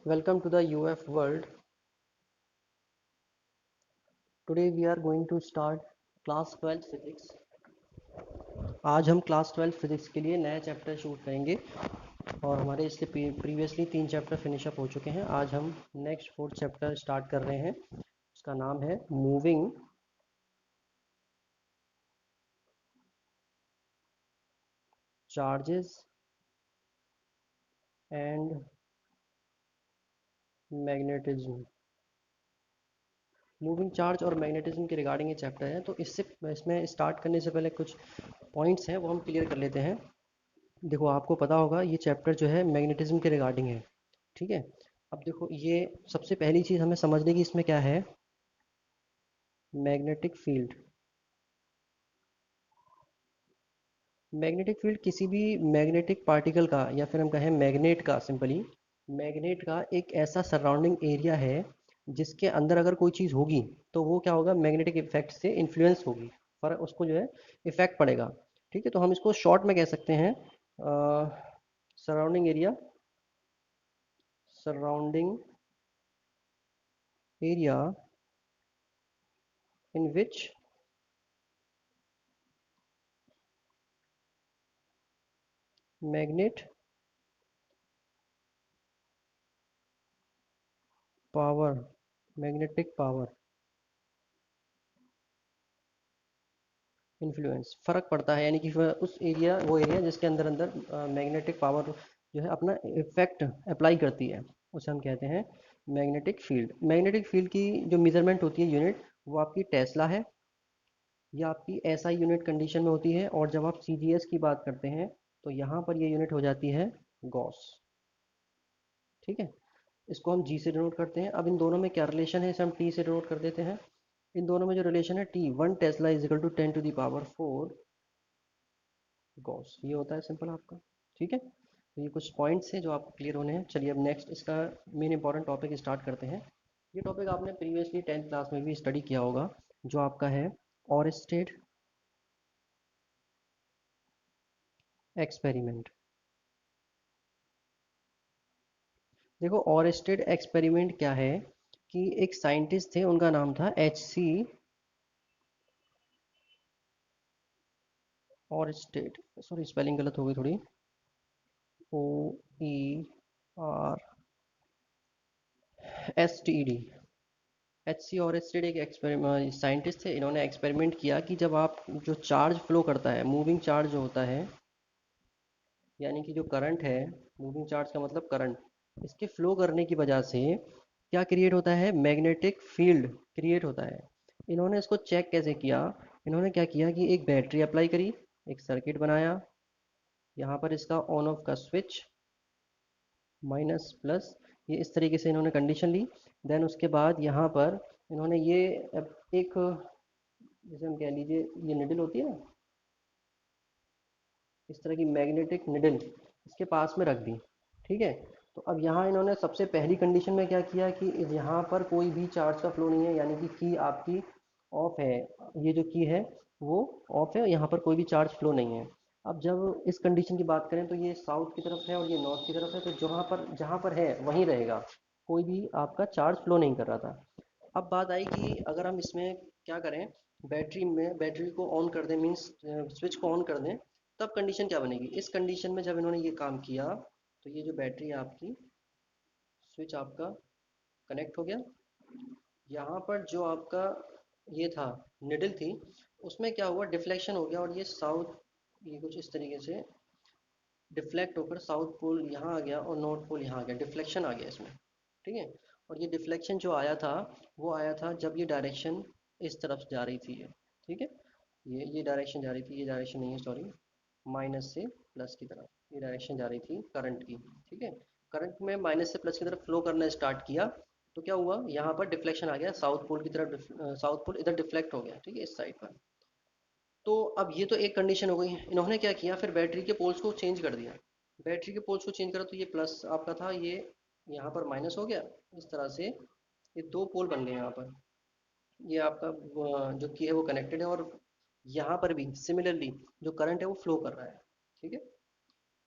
Welcome to the UF world. Today we are going to start class 12 physics. आज हम class 12 physics के लिए नया चैप्टर शूट करेंगे और हमारे इससे प्रीवियसली 3 चैप्टर फिनिश अप हो चुके हैं। आज हम नेक्स्ट 4th चैप्टर स्टार्ट कर रहे हैं। उसका नाम है moving charges and magnetism. Moving charge और मैग्नेटिज्म के रिगार्डिंग ये चैप्टर है। तो इसमें स्टार्ट करने से पहले कुछ पॉइंट्स हैं वो हम क्लियर कर लेते हैं। देखो, आपको पता होगा ये चैप्टर जो है मैग्नेटिज्म के रिगार्डिंग है। ठीक है। अब देखो, ये सबसे पहली चीज़ हमें समझने की इसमें क्या है, मैग्नेटिक फील्ड। मैग्नेटिक फील्ड किसी भी मैग्नेटिक पार्टिकल का या फिर हम कहें मैग्नेट का, सिंपली मैग्नेट का एक ऐसा सराउंडिंग एरिया है जिसके अंदर अगर कोई चीज़ होगी तो वो क्या होगा, मैग्नेटिक इफेक्ट से इन्फ्लुएंस होगी, पर उसको जो है इफेक्ट पड़ेगा। ठीक है, तो हम इसको शॉर्ट में कह सकते हैं surrounding area, surrounding area in which magnet power, magnetic power influence फर्क पड़ता है, यानी कि उस एरिया, वो एरिया जिसके अंदर अंदर मैग्नेटिक पावर जो है अपना इफेक्ट अप्लाई करती है, उसे हम कहते हैं मैग्नेटिक फील्ड। मैग्नेटिक फील्ड की जो मेजरमेंट होती है यूनिट, वो आपकी टेस्ला है या आपकी एसआई यूनिट कंडीशन में होती है। और जब आप सीजीएस की बात करते हैं तो यहाँ पर ये यूनिट हो जाती है गॉस। ठीक है, इसको हम जी से डिनोट करते हैं। अब इन दोनों में क्या रिलेशन है, इसे हम टी से डिनोट कर देते हैं। इन दोनों में जो रिलेशन है T, 1 tesla is equal to 10⁴ gauss, ये होता है सिंपल आपका। ठीक है, तो ये कुछ पॉइंट्स हैं जो आपको क्लियर होने हैं। चलिए अब नेक्स्ट इसका मेन इंपॉर्टेंट टॉपिक स्टार्ट करते हैं। ये टॉपिक आपने प्रीवियसली 10th क्लास में भी स्टडी किया होगा, जो आपका है ऑरेस्टेड एक्सपेरिमेंट। देखो, ऑरेस्टेड एक्सपेरिमेंट क्या है कि एक साइंटिस्ट थे, उनका नाम था H.C. ऑरेस्टेड, सॉरी स्पेलिंग गलत हो गई थोड़ी, OERSTED। H.C. ऑरेस्टेड एक साइंटिस्ट थे। इन्होंने एक्सपेरिमेंट किया कि जब आप जो चार्ज फ्लो करता है, मूविंग चार्ज जो होता है, यानी कि जो करंट है, मूविंग चार्ज का मतलब करंट, इसके फ्लो करने की वजह से क्या क्रिएट होता है, मैग्नेटिक फील्ड क्रिएट होता है। इन्होंने इसको चेक कैसे किया, इन्होंने क्या किया कि एक बैटरी अप्लाई करी, एक सर्किट बनाया, यहाँ पर इसका ऑन ऑफ का स्विच, माइनस प्लस, ये इस तरीके से इन्होंने कंडीशन ली। देन उसके बाद यहाँ पर इन्होंने ये एक, जैसे हम कह लीजिए ये निडल होती है ना, इस तरह की मैग्नेटिक निडल इसके पास में रख दी। ठीक है, तो अब यहाँ इन्होंने सबसे पहली कंडीशन में क्या किया कि यहाँ पर कोई भी चार्ज का फ्लो नहीं है, यानी कि की आपकी ऑफ है, ये जो की है वो ऑफ है, यहाँ पर कोई भी चार्ज फ्लो नहीं है। अब जब इस कंडीशन की बात करें तो ये साउथ की तरफ है और ये नॉर्थ की तरफ है, तो जहाँ पर है वहीं रहेगा, कोई भी आपका चार्ज फ्लो नहीं कर रहा था। अब बात आई कि अगर हम इसमें क्या करें, बैटरी को ऑन कर दें, मीन्स स्विच को ऑन कर दें, तब कंडीशन क्या बनेगी। इस कंडीशन में जब इन्होंने ये काम किया तो ये जो बैटरी है आपकी, स्विच आपका कनेक्ट हो गया। यहाँ पर जो आपका ये था, निडल थी, उसमें क्या हुआ, डिफ्लेक्शन हो गया और ये साउथ, ये कुछ इस तरीके से डिफ्लेक्ट होकर साउथ पोल यहाँ आ गया और नॉर्थ पोल यहाँ आ गया, डिफ्लेक्शन आ गया इसमें। ठीक है, और ये डिफ्लेक्शन जो आया था वो आया था जब ये डायरेक्शन इस तरफ जा रही थी ये। ठीक है, ये डायरेक्शन जा रही थी, ये डायरेक्शन नहीं है सॉरी, माइनस से प्लस की तरफ ये डायरेक्शन जा रही थी करंट की। ठीक है, करंट में माइनस से प्लस की तरफ फ्लो करना स्टार्ट किया, तो क्या हुआ, यहाँ पर डिफ्लेक्शन आ गया साउथ पोल की तरफ, साउथ पोल इधर डिफ्लेक्ट हो गया। ठीक है, इस साइड पर। तो अब ये तो एक कंडीशन हो गई। इन्होंने क्या किया, फिर बैटरी के पोल्स को चेंज कर दिया। बैटरी के पोल्स को चेंज करा तो ये प्लस आपका था, ये यहाँ पर माइनस हो गया। इस तरह से ये 2 पोल बन गए यहाँ पर। ये आपका जो की है वो कनेक्टेड है, और यहाँ पर भी सिमिलरली जो करंट है वो फ्लो कर रहा है। ठीक है,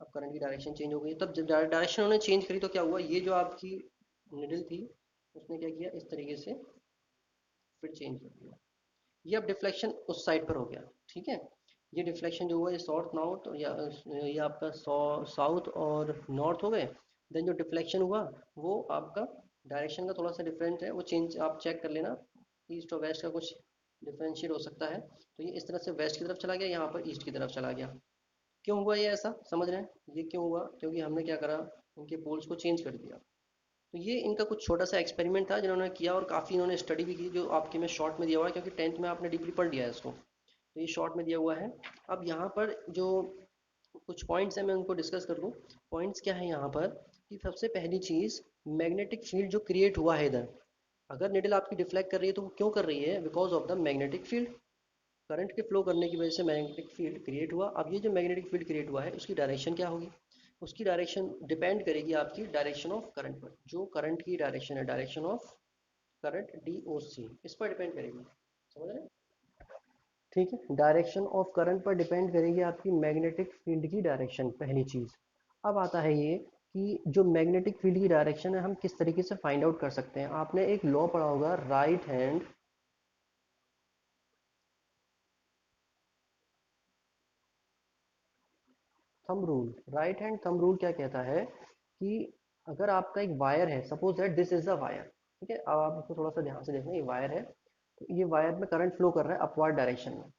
अब करंट की डायरेक्शन चेंज हो गई। तब जब डायरेक्शन उन्होंने चेंज करी तो क्या हुआ, ये जो आपकी निडल थी, उसने क्या किया, इस तरीके से फिर चेंज कर दिया। ये अब डिफ्लेक्शन उस साइड पर हो गया, ठीक है। ये डिफ्लेक्शन जो हुआ ये साउथ नॉर्थ या ये आपका साउथ और नॉर्थ हो गए। देन जो डिफ्लेक्शन हुआ वो आपका डायरेक्शन का थोड़ा सा डिफरेंट है, वो चेंज आप चेक कर लेना, ईस्ट और वेस्ट का कुछ डिफरेंशिएट हो सकता है। तो ये इस तरह से वेस्ट की तरफ चला गया, यहाँ पर ईस्ट की तरफ चला गया। क्यों हुआ ये ऐसा, समझ रहे हैं ये क्यों हुआ, क्योंकि हमने क्या करा, उनके पोल्स को चेंज कर दिया। तो ये इनका कुछ छोटा सा एक्सपेरिमेंट था जिन्होंने किया, और काफ़ी इन्होंने स्टडी भी की, जो आपके में शॉर्ट में दिया हुआ है, क्योंकि टेंथ में आपने डीपली पढ़ लिया है इसको, तो ये शॉर्ट में दिया हुआ है। अब यहाँ पर जो कुछ पॉइंट्स हैं मैं उनको डिस्कस कर दूँ। पॉइंट्स क्या है यहाँ पर, कि सबसे पहली चीज़, मैग्नेटिक फील्ड जो क्रिएट हुआ है इधर, अगर निडल आपकी डिफ्लेक्ट कर रही है तो वो क्यों कर रही है, because of the magnetic field. Current के फ्लो करने की वजह से मैग्नेटिक फील्ड क्रिएट हुआ। अब ये जो मैग्नेटिक फील्ड क्रिएट हुआ है उसकी डायरेक्शन क्या होगी, उसकी डायरेक्शन डिपेंड करेगी आपकी डायरेक्शन ऑफ करंट पर। जो करंट की डायरेक्शन है, direction of current D O C, इस पर डिपेंड करेगी, समझ रहे हैं। ठीक है, डायरेक्शन ऑफ करंट पर डिपेंड करेगी आपकी मैग्नेटिक फील्ड की डायरेक्शन, पहली चीज़। अब आता है ये कि जो मैग्नेटिक फील्ड की डायरेक्शन है हम किस तरीके से फाइंड आउट कर सकते हैं। आपने एक लॉ पढ़ा होगा, right hand thumb rule. Right hand thumb rule क्या कहता है कि अगर आपका एक वायर है, suppose that this is a wire, ठीक है, अब आप इसको थोड़ा सा ध्यान से देखना, ये वायर है, तो ये वायर में करंट फ्लो कर रहा है अपवर्ड डायरेक्शन में।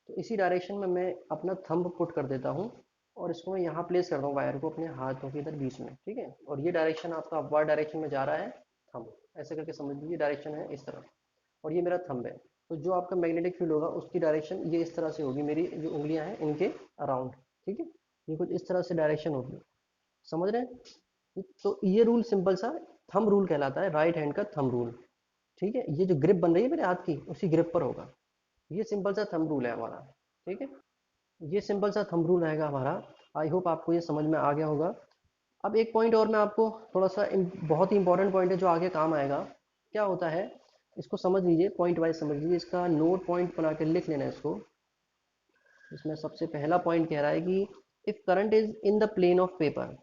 तो इसी डायरेक्शन में मैं अपना थंब पुट कर देता हूँ, और इसको मैं यहाँ प्लेस करता हूँ वायर को अपने हाथों के इधर बीच में, ठीक है, और ये डायरेक्शन आपका अपवर्ड डायरेक्शन में जा रहा है, थंब ऐसे करके समझ लीजिए डायरेक्शन है इस तरफ, और ये मेरा थंब है। तो जो आपका मैग्नेटिक फील्ड होगा उसकी डायरेक्शन ये इस तरह से होगी, मेरी जो उंगलियां हैं इनके अराउंड, ठीक है, ये कुछ इस तरह से डायरेक्शन होगी, समझ रहे हैं। तो ये रूल सिंपल सा थंब रूल कहलाता है, राइट हैंड का थंब रूल, ठीक है। ये जो ग्रिप बन रही है मेरे हाथ की उसी ग्रिप पर होगा, ये सिंपल सा थंब रूल है हमारा, ठीक है। ये सिंपल सा थंब रूल रहेगा हमारा। आई होप आपको ये समझ में आ गया होगा। अब एक पॉइंट और मैं आपको थोड़ा सा बहुत ही इंपॉर्टेंट पॉइंट है जो आगे काम आएगा। क्या होता है, इसको समझ लीजिए, पॉइंट वाइज समझ लीजिए, इसका नोट पॉइंट बना के लिख लेना है इसको। इसमें सबसे पहला पॉइंट कह रहा है कि if current is in the plane of paper,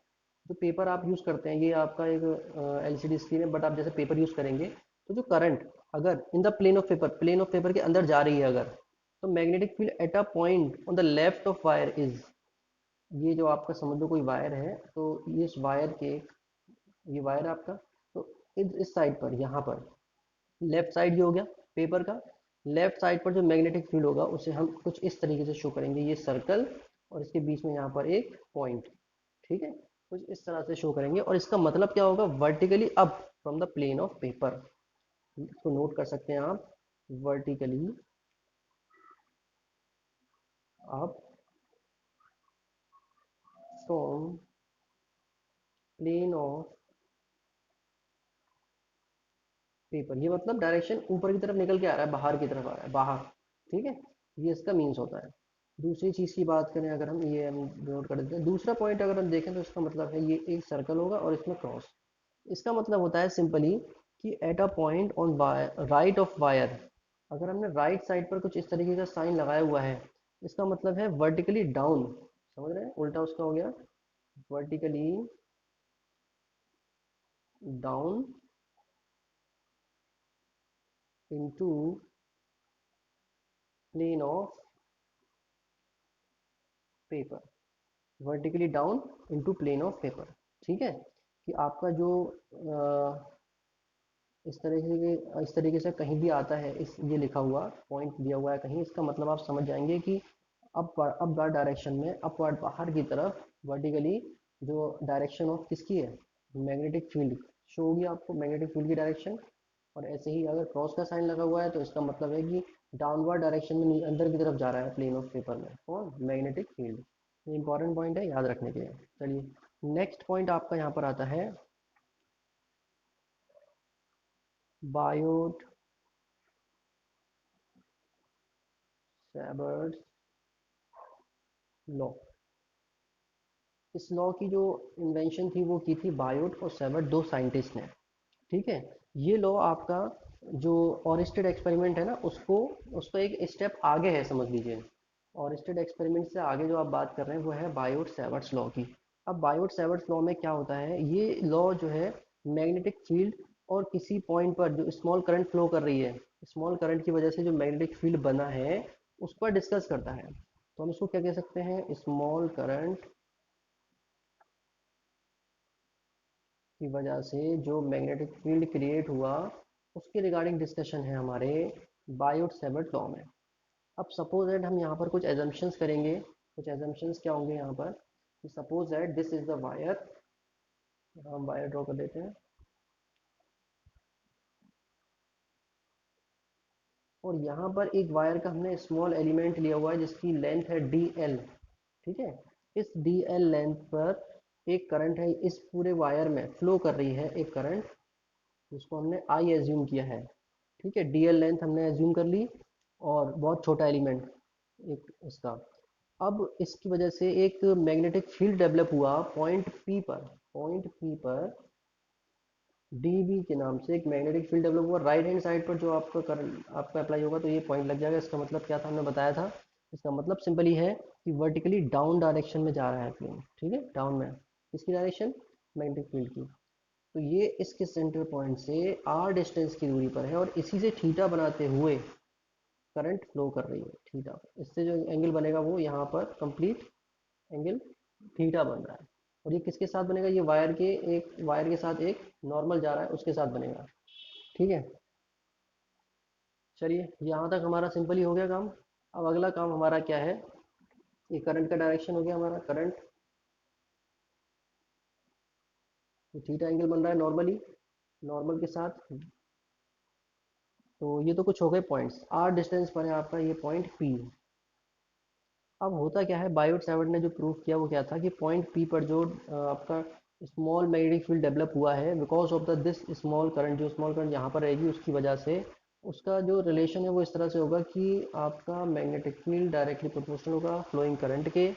जो पेपर आप यूज़ करते हैं, ये आपका एक एलसीडी स्क्रीन है, बट आप जैसे पेपर यूज़ करेंगे, तो जो करंट अगर in the plane of paper, plane of paper के अंदर जा रही है अगर, तो magnetic field at a point on the left of wire is, ये जो आपका समझ लो कोई वायर है, तो ये इस वायर के, ये वायर है आपका, तो इस साइड पर, यहाँ पर लेफ्ट साइड ये हो गया पेपर का, लेफ्ट साइड पर जो मैग्नेटिक फील्ड होगा उसे हम कुछ इस तरीके से शो करेंगे, ये सर्कल, और इसके बीच में यहाँ पर एक पॉइंट, ठीक है, कुछ इस तरह से शो करेंगे, और इसका मतलब क्या होगा, vertically up from the plane of paper, इसको नोट कर सकते हैं आप, vertically up from plane of paper, ये मतलब डायरेक्शन ऊपर की तरफ निकल के आ रहा है, बाहर की तरफ आ रहा है, बाहर, ठीक है, ये इसका मीन्स होता है। दूसरी चीज़ की बात करें अगर हम, ये हम नोट कर देते हैं, दूसरा पॉइंट अगर हम देखें तो इसका मतलब है ये एक सर्कल होगा और इसमें क्रॉस, इसका मतलब होता है सिंपली कि eight a point on right of wire, अगर हमने राइट साइड पर कुछ इस तरीके का साइन लगाया हुआ है, इसका मतलब है वर्टिकली डाउन, समझ रहे हैं, उल्टा उसका हो गया, vertically down into plane of paper, vertically down into plane of paper, ठीक है, कि आपका जो इस तरीके से कहीं भी आता है, इस ये लिखा हुआ पॉइंट दिया हुआ है कहीं, इसका मतलब आप समझ जाएंगे कि अपवर्ड डायरेक्शन में, अपवर्ड बाहर की तरफ, वर्टिकली जो डायरेक्शन ऑफ किसकी है, मैग्नेटिक फील्ड शो होगी आपको, मैग्नेटिक फील्ड की डायरेक्शन। और ऐसे ही अगर क्रॉस का साइन लगा हुआ है तो इसका मतलब है कि डाउनवर्ड डायरेक्शन में अंदर की तरफ जा रहा है प्लेन ऑफ पेपर में, कौन, मैग्नेटिक फील्ड। ये इंपॉर्टेंट पॉइंट है, याद रखने के लिए। चलिए नेक्स्ट पॉइंट आपका यहाँ पर आता है, बायोट सेवर्ट लॉ। इस लॉ की जो इन्वेंशन थी वो की थी बायोट और सेवर्ट, दो साइंटिस्ट ने, ठीक है। ये लॉ आपका जो ऑरिस्टेड एक्सपेरिमेंट है ना, उसको उसको एक स्टेप आगे है, समझ लीजिए। ऑरिस्टेड एक्सपेरिमेंट से आगे जो आप बात कर रहे हैं वो है बायोट सेवर्ट्स लॉ की। अब बायोट सेवर्ट्स लॉ में क्या होता है, ये लॉ जो है मैग्नेटिक फील्ड और किसी पॉइंट पर जो स्मॉल करंट फ्लो कर रही है, स्मॉल करंट की वजह से जो मैग्नेटिक फील्ड बना है उस पर डिस्कस करता है। तो हम इसको क्या कह सकते हैं, स्मॉल करंट की वजह से जो मैग्नेटिक फील्ड क्रिएट हुआ उसके रिगार्डिंग डिस्कशन है हमारे बायोट सेवर्ट लॉ में। अब सपोज दैट हम यहाँ पर कुछ एजम्पशंस करेंगे। कुछ एजम्पशंस क्या होंगे यहाँ पर, कि suppose that this is the wire, हम वायर ड्रॉ कर देते हैं, और यहाँ पर एक वायर का हमने स्मॉल एलिमेंट लिया हुआ है जिसकी लेंथ है डी एल। ठीक है, इस डी एल लेंथ पर एक करंट है इस पूरे वायर में फ्लो कर रही है, एक करंट जिसको हमने आई एज्यूम किया है। ठीक है, डी एल लेंथ हमने एज्यूम कर ली, और बहुत छोटा एलिमेंट एक इसका। अब इसकी वजह से एक मैग्नेटिक फील्ड डेवलप हुआ पॉइंट पी पर। पॉइंट पी पर डी बी के नाम से एक मैग्नेटिक फील्ड डेवलप हुआ राइट हैंड साइड पर, जो आपका करंट आपका अप्लाई होगा तो ये पॉइंट लग जाएगा। इसका मतलब क्या था, हमने बताया था, इसका मतलब सिंपली है कि वर्टिकली डाउन डायरेक्शन में जा रहा है प्लेन। ठीक है, डाउन में किसकी डायरेक्शन, मैग्नेटिक फील्ड की। तो ये इसके सेंटर पॉइंट से आर डिस्टेंस की दूरी पर है, और इसी से थीटा बनाते हुए करंट फ्लो कर रही है थीटा। इससे जो एंगल बनेगा वो यहाँ पर कंप्लीट एंगल थीटा बन रहा है। और ये किसके साथ बनेगा, ये वायर के साथ एक नॉर्मल जा रहा है उसके साथ बनेगा। ठीक है, चलिए यहाँ तक हमारा सिंपल ही हो गया काम। अब अगला काम हमारा क्या है, ये करंट का डायरेक्शन हो गया हमारा, करंट थीटा एंगल बन रहा है नॉर्मली, नॉर्मल के साथ। तो ये तो कुछ हो गए पॉइंट्स, आर डिस्टेंस पर है आपका ये पॉइंट पी। अब होता क्या है, बायोट सावर्ट ने जो प्रूव किया वो क्या था, कि पॉइंट पी पर जो आपका स्मॉल मैग्नेटिक फील्ड डेवलप हुआ है because of the this small current, जो स्मॉल करंट यहाँ पर रहेगी उसकी वजह से उसका जो रिलेशन है वो इस तरह से होगा कि आपका मैग्नेटिक फील्ड डायरेक्टली प्रोपोर्शनल होगा फ्लोइंग करंट के,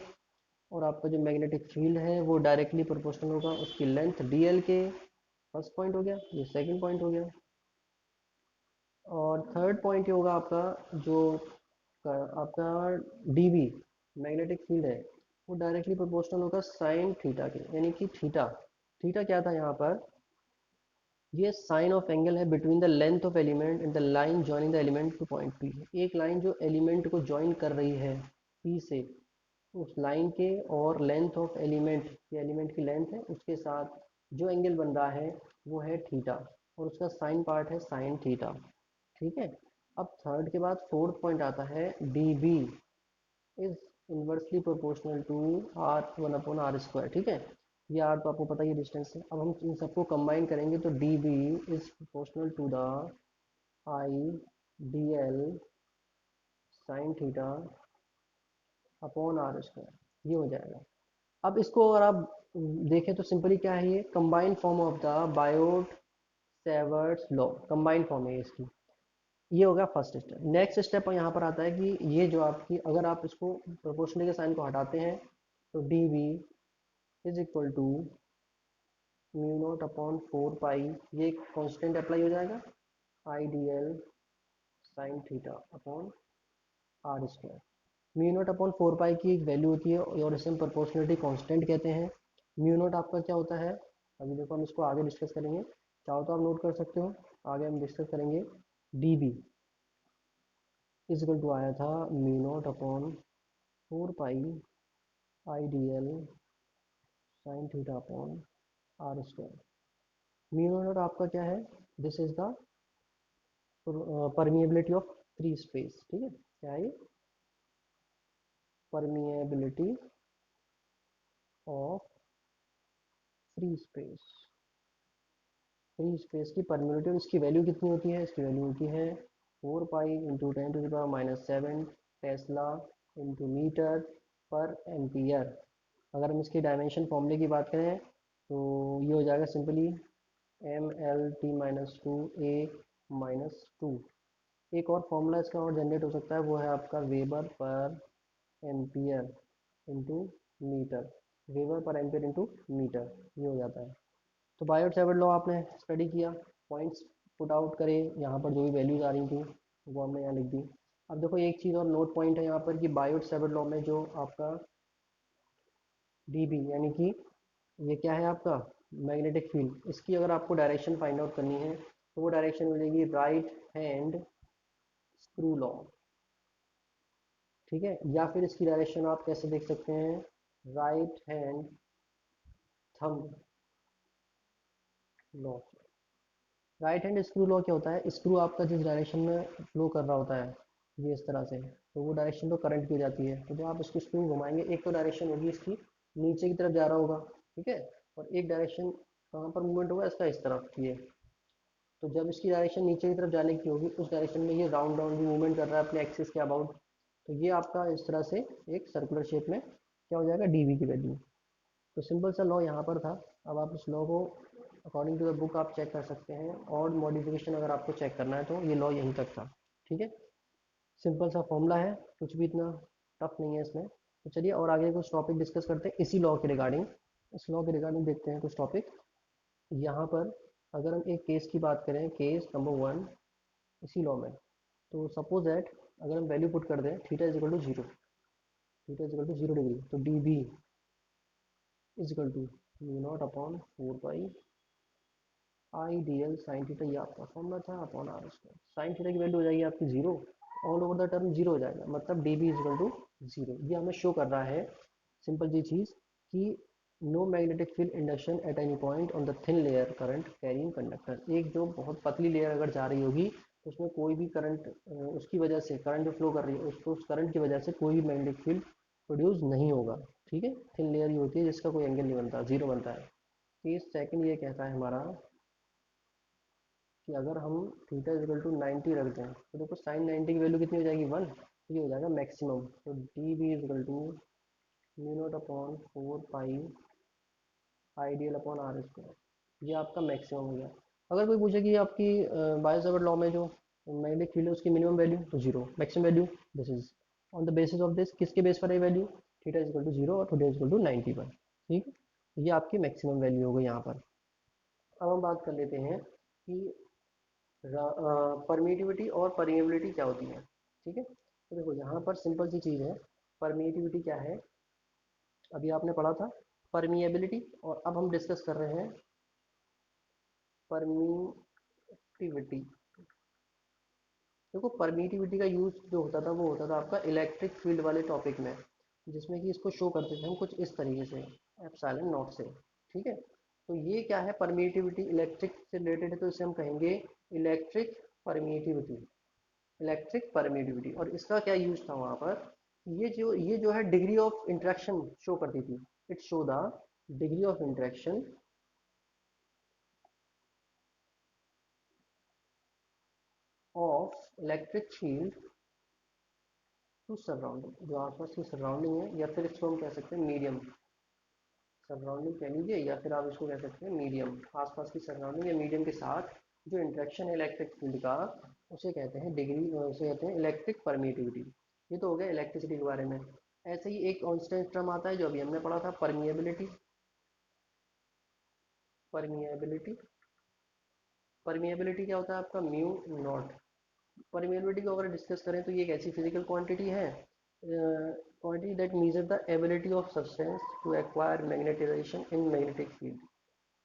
और आपका जो मैग्नेटिक फील्ड है वो डायरेक्टली प्रोपोर्शनल होगा उसकी लेंथ डी एल के। फर्स्ट पॉइंट हो गया, ये सेकंड पॉइंट हो गया। और थर्ड पॉइंट ये होगा आपका जो आपका डी बी मैग्नेटिक फील्ड है वो डायरेक्टली प्रोपोर्शनल होगा साइन थीटा के, यानी कि थीटा। थीटा क्या था यहाँ पर, ये साइन ऑफ एंगल है between the length of element and the line joining the element two point P. एक लाइन जो एलिमेंट को जॉइन कर रही है पी से, उस लाइन के और लेंथ ऑफ एलिमेंट, ये एलिमेंट की लेंथ है उसके साथ जो एंगल बन रहा है वो है थीटा, और उसका साइन पार्ट है साइन थीटा। ठीक है, अब थर्ड के बाद फोर्थ पॉइंट आता है D B is inversely proportional to R one upon R square. ठीक है, ये आर तो आपको पता ही डिस्टेंस है। अब हम इन सबको कंबाइन करेंगे तो D B is proportional to the I D L sine theta upon R square, ये हो जाएगा। अब इसको अगर आप देखें तो सिंपली क्या है, ये combined form of the Biot Savart's law, combined form है इसकी। ये हो गया फर्स्ट स्टेप। नेक्स्ट स्टेप यहाँ पर आता है कि ये जो आपकी, अगर आप इसको प्रोपोर्शनल के साइन को हटाते हैं तो D B is equal to mu not upon four pi, ये कांस्टेंट अप्लाई हो जाएगा, I D L sine theta upon R square. Mu not upon four pi की एक वैल्यू होती है और इसे हम प्रोपोर्शनलिटी कांस्टेंट कहते हैं। म्यू नॉट आपका क्या होता है, अभी देखो हम इसको आगे डिस्कस करेंगे, चाहो तो आप नोट कर सकते हो, आगे हम डिस्कस करेंगे। डी बी इजिकल टू आया था mu not upon four pi I D L sine theta upon R square. Mu naught आपका क्या है, this is the permeability of free space. ठीक है, क्या है, permeability of free space, free space की परमिएबिलिटी। और इसकी वैल्यू कितनी होती है, इसकी वैल्यू होती है four pi into ten to the power minus seven tesla into metre per ampere. अगर हम इसके डायमेंशन फॉर्मूले की बात करें तो ये हो जाएगा simply M L T minus two A minus two. एक और फॉर्मूला इसका और जनरेट हो सकता है, वो है आपका weber per ampere into metre, weber per ampere into metre, ये हो जाता है। तो बायोट सेवर्ट लॉ आपने स्टडी किया, पॉइंट्स पुट आउट करे, यहाँ पर जो भी वैल्यूज आ रही थी वो हमने यहाँ लिख दी। अब देखो एक चीज़ और नोट पॉइंट है यहाँ पर, कि बायोट सेवर्ट लॉ में जो आपका डी बी यानी कि ये क्या है आपका मैग्नेटिक फील्ड, इसकी अगर आपको डायरेक्शन फाइंड आउट करनी है तो वो डायरेक्शन मिलेगी राइट हैंड स्क्रू लॉ, ठीक है। या फिर इसकी डायरेक्शन आप कैसे देख सकते हैं, right hand thumb law. Right hand screw law क्या होता है, स्क्रू आपका जिस डायरेक्शन में फ्लो कर रहा होता है ये इस तरह से, तो वो डायरेक्शन तो करंट की हो जाती है, तो जब आप इसको स्क्रू घुमाएंगे एक तो डायरेक्शन होगी इसकी नीचे की तरफ जा रहा होगा, ठीक है, और एक डायरेक्शन कहाँ पर मूवमेंट होगा इसका, इस तरफ ये। तो जब इसकी डायरेक्शन नीचे की तरफ जाने की होगी उस डायरेक्शन में ये राउंड राउंड भी मूवमेंट कर रहा है अपने एक्सिस के अबाउट, तो ये आपका इस तरह से एक सर्कुलर शेप में क्या हो जाएगा, डीवी की वैल्यू। तो सिंपल सा लॉ यहाँ पर था। अब आप इस लॉ को अकॉर्डिंग टू द बुक आप चेक कर सकते हैं, और मॉडिफिकेशन अगर आपको चेक करना है तो ये लॉ यहीं तक था, ठीक है। सिंपल सा फॉर्मूला है, कुछ भी इतना टफ नहीं है इसमें। तो चलिए और आगे कुछ टॉपिक डिस्कस करते हैं इसी लॉ के रिगार्डिंग। इस लॉ के रिगार्डिंग देखते हैं कुछ टॉपिक। यहाँ पर अगर हम एक केस की बात करें, केस नंबर 1 इसी लॉ में, तो सपोज दैट अगर हम वैल्यू पुट कर दें theta is equal to 0, theta is equal to 0 degree, तो D B is equal to mu not upon 4 pi I D L sine theta, ये आपका फॉर्मूला था, upon R square. Sine theta की value हो जाएगी आपकी 0, ऑल ओवर द टर्म 0 हो जाएगा, मतलब D B is equal to 0। ये हमें शो कर रहा है सिंपल जी चीज़ कि no magnetic field induction at any point on the thin layer current carrying conductor. एक जो बहुत पतली लेयर अगर जा रही होगी तो उसमें कोई भी करंट, उसकी वजह से करंट जो फ्लो कर रही है उसको, उस करंट की वजह से कोई भी मैग्नेटिक फील्ड प्रोड्यूस नहीं होगा, ठीक है। थिन लेयर ही होती है जिसका कोई एंगल नहीं बनता, 0 बनता है। केस सेकंड ये कहता है हमारा कि अगर हम थीटा इक्वल टू 90 रख दें तो देखो साइन 90 की वैल्यू कितनी हो जाएगी, 1, ये हो जाएगा मैक्सिमम। तो D B equal to mu not upon 4 pi ideal upon R square, ये आपका मैक्सिमम हो गया। अगर कोई पूछे कि आपकी बायोसावर्ट लॉ में जो मैग्नेटिक फील्ड है उसकी मिनिमम वैल्यू तो 0, maximum value this is on the basis of this, किसके बेस पर है वैल्यू, थीटा इक्वल टू 0 और थीटा इक्वल टू 90 पर, ठीक है। ये आपकी मैक्सिमम वैल्यू हो गई यहाँ पर। अब हम बात कर लेते हैं कि परमिटिविटी और परमिएबिलिटी क्या होती है, ठीक है। तो देखो यहाँ पर सिंपल सी चीज़ है, परमिटिविटी क्या है अभी आपने पढ़ा था, परमिएबिलिटी, और अब हम डिस्कस कर रहे हैं परमिटिविटी। देखो परमिटिविटी का यूज जो होता था वो होता था आपका इलेक्ट्रिक फील्ड वाले टॉपिक में, जिसमें कि इसको शो करते थे हम कुछ इस तरीके से, एप्सिलॉन नॉट से, ठीक है। तो ये क्या है, परमिटिविटी इलेक्ट्रिक से रिलेटेड है तो इसे हम कहेंगे इलेक्ट्रिक परमिटिविटी, इलेक्ट्रिक परमिटिविटी। और इसका क्या यूज था वहाँ पर, ये जो है डिग्री ऑफ इंटरेक्शन शो करती थी, it show the degree of interaction of electric field to surrounding, जो आसपास की सराउंडिंग है, या फिर इसको हम कह सकते हैं मीडियम, सराउंडिंग कह लीजिए, या फिर आप इसको कह सकते हैं मीडियम, आसपास की सराउंडिंग या मीडियम के साथ जो इंटरेक्शन है इलेक्ट्रिक फील्ड का, उसे कहते हैं डिग्री, उसे कहते हैं इलेक्ट्रिक परमिटिविटी। ये तो हो गया इलेक्ट्रिसिटी के बारे में। ऐसे ही एक कांस्टेंट टर्म आता है जो अभी हमने पढ़ा था, परमिएबिलिटी। परमिएबिलिटी, परमिएबिलिटी क्या होता है आपका, म्यू नॉट। परमिएबिलिटी को अगर डिस्कस करें तो ये एक ऐसी फिजिकल क्वांटिटी है, quantity that measure the ability of substance to acquire magnetisation in magnetic field,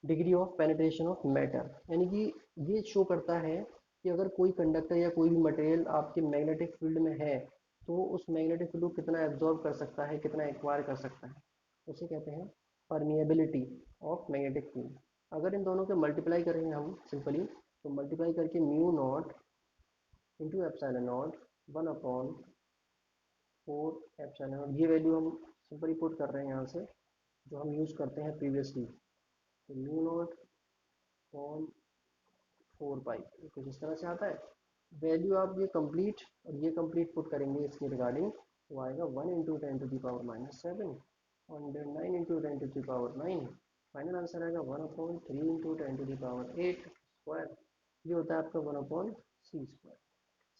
degree of penetration of matter. यानी कि ये शो करता है कि अगर कोई कंडक्टर या कोई भी मटेरियल आपके मैग्नेटिक फील्ड में है तो उस मैग्नेटिक फील्ड को कितना एब्जॉर्ब कर सकता है, कितना एक्वायर कर सकता है, उसे कहते हैं परमिएबिलिटी ऑफ मैग्नेटिक फील्ड। अगर इन दोनों के मल्टीप्लाई करेंगे हम सिंपली, तो मल्टीप्लाई करके mu naught into epsilon not 1/4 epsilon not, ये वैल्यू हम सिंपली पुट कर रहे हैं यहाँ से जो हम यूज़ करते हैं प्रीवियसली, तो म्यू नॉट अपॉन 4 पाई, कुछ इस तरह से आता है। वैल्यू आप ये कंप्लीट और ये कंप्लीट पुट करेंगे इसके रिगार्डिंग, तो आएगा 1 इंटू 10⁻⁷ और 9 इंटू 10⁻⁹, फाइनल आंसर आएगा 1/3 इंटू 10⁸ स्क्वायर। ये होता है आपका 1/c²।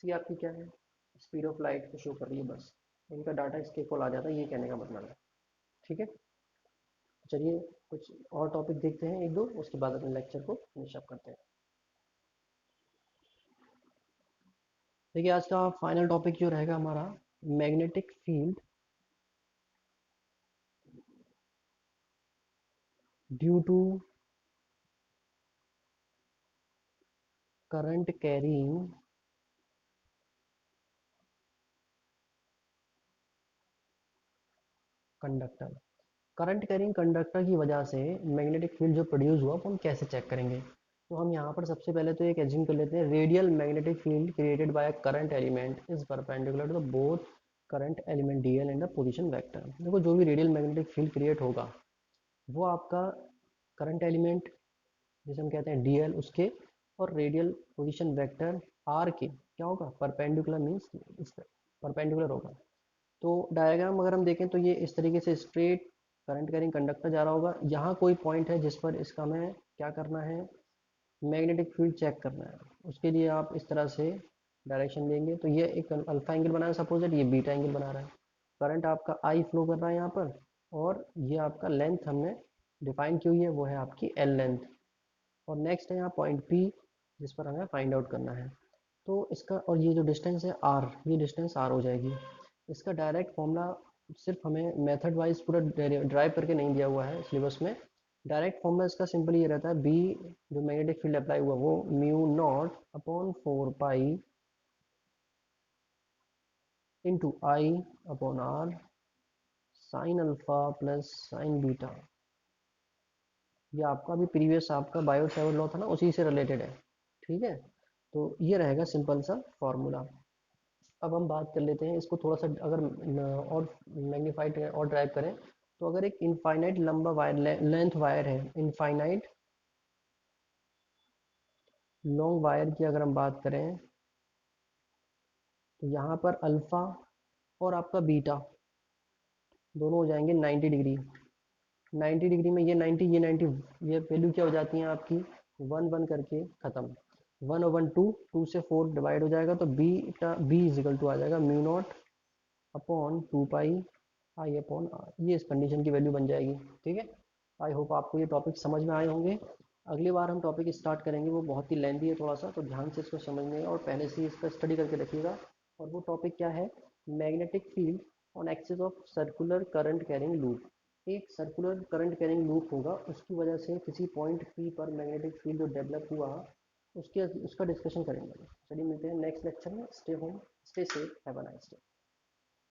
सी आपकी क्या है, स्पीड ऑफ लाइट को शो कर रही है, बस इनका डाटा इसके कॉल आ जाता है, ये कहने का मतलब है, ठीक है। चलिए कुछ और टॉपिक देखते हैं एक दो, उसके बाद अपने लेक्चर को फिनिश अप करते हैं। देखिए आज का फाइनल टॉपिक जो रहेगा हमारा, magnetic field due to current carrying conductor. Current carrying conductor की वजह से मैग्नेटिक फील्ड जो प्रोड्यूस हुआ वो हम कैसे चेक करेंगे। तो हम यहाँ पर सबसे पहले तो एक एज्यूम कर लेते हैं, radial magnetic field created by a current element is perpendicular to the both current element D L and the position vector. देखो जो भी रेडियल मैग्नेटिक फील्ड क्रिएट होगा वो आपका करंट एलिमेंट जिसे हम कहते हैं डी एल उसके और रेडियल पोजिशन वैक्टर आर के क्या होगा, परपेंडिकुलर मीन्स इस परपेंडिकुलर होगा। तो डायग्राम अगर हम देखें तो ये इस तरीके से स्ट्रेट करंट कैरिंग कंडक्टर जा रहा होगा, यहाँ कोई पॉइंट है जिस पर इसका हमें क्या करना है, मैग्नेटिक फील्ड चेक करना है। उसके लिए आप इस तरह से डायरेक्शन देंगे, तो ये एक अल्फा एंगल बना है सपोज दैट, ये बीटा एंगल बना रहा है, करंट आपका आई फ्लो कर रहा है यहाँ पर, और ये आपका लेंथ हमने डिफाइन की हुई है वो है आपकी एल लेंथ। और नेक्स्ट है यहाँ पॉइंट पी जिस पर हमें फाइंड आउट करना है। तो इसका और ये जो डिस्टेंस है आर, ये डिस्टेंस आर हो जाएगी। इसका डायरेक्ट फॉर्मूला सिर्फ हमें मेथड वाइज पूरा ड्राइव करके नहीं दिया हुआ है सिलेबस में। डायरेक्ट फॉर्मूला इसका सिंपल ये रहता है, बी जो मैग्नेटिक फील्ड अप्लाई हुआ वो mu not upon 4 pi into I upon R sine alpha plus sine beta. ये आपका भी प्रीवियस आपका बायो सेवर लॉ था ना, उसी से रिलेटेड है। ठीक है, तो ये रहेगा सिंपल सा फॉर्मूला। अब हम बात कर लेते हैं इसको थोड़ा सा, अगर और मैग्नीफाइड और ड्राइव करें तो अगर एक इनफाइनाइट लंबा वायर लेंथ वायर है, इनफाइनाइट लॉन्ग वायर की अगर हम बात करें तो यहाँ पर अल्फ़ा और आपका बीटा दोनों हो जाएंगे 90 डिग्री। 90 डिग्री में ये 90 ये 90, ये वैल्यू क्या हो जाती है आपकी 1 1 करके ख़त्म। 1/2, 2 से 4 डिवाइड हो जाएगा तो बी इजिकल टू आ जाएगा mu not upon 2 pi I upon R, ये इस कंडीशन की वैल्यू बन जाएगी। ठीक है, आई होप आपको ये टॉपिक समझ में आए होंगे। अगली बार हम टॉपिक स्टार्ट करेंगे, वो बहुत ही लेंथी है थोड़ा सा, तो ध्यान से इसको समझने और पहले से ही इसका स्टडी करके रखिएगा। और वो टॉपिक क्या है, magnetic field on axis of circular current carrying loop. एक सर्कुलर करंट कैरिंग लूप होगा, उसकी वजह से किसी पॉइंट पी पर मैग्नेटिक फील्ड जो डेवलप हुआ उसके उसका डिस्कशन करेंगे। चलिए मिलते हैं नेक्स्ट लेक्चर में। Stay home, stay safe, have a nice day.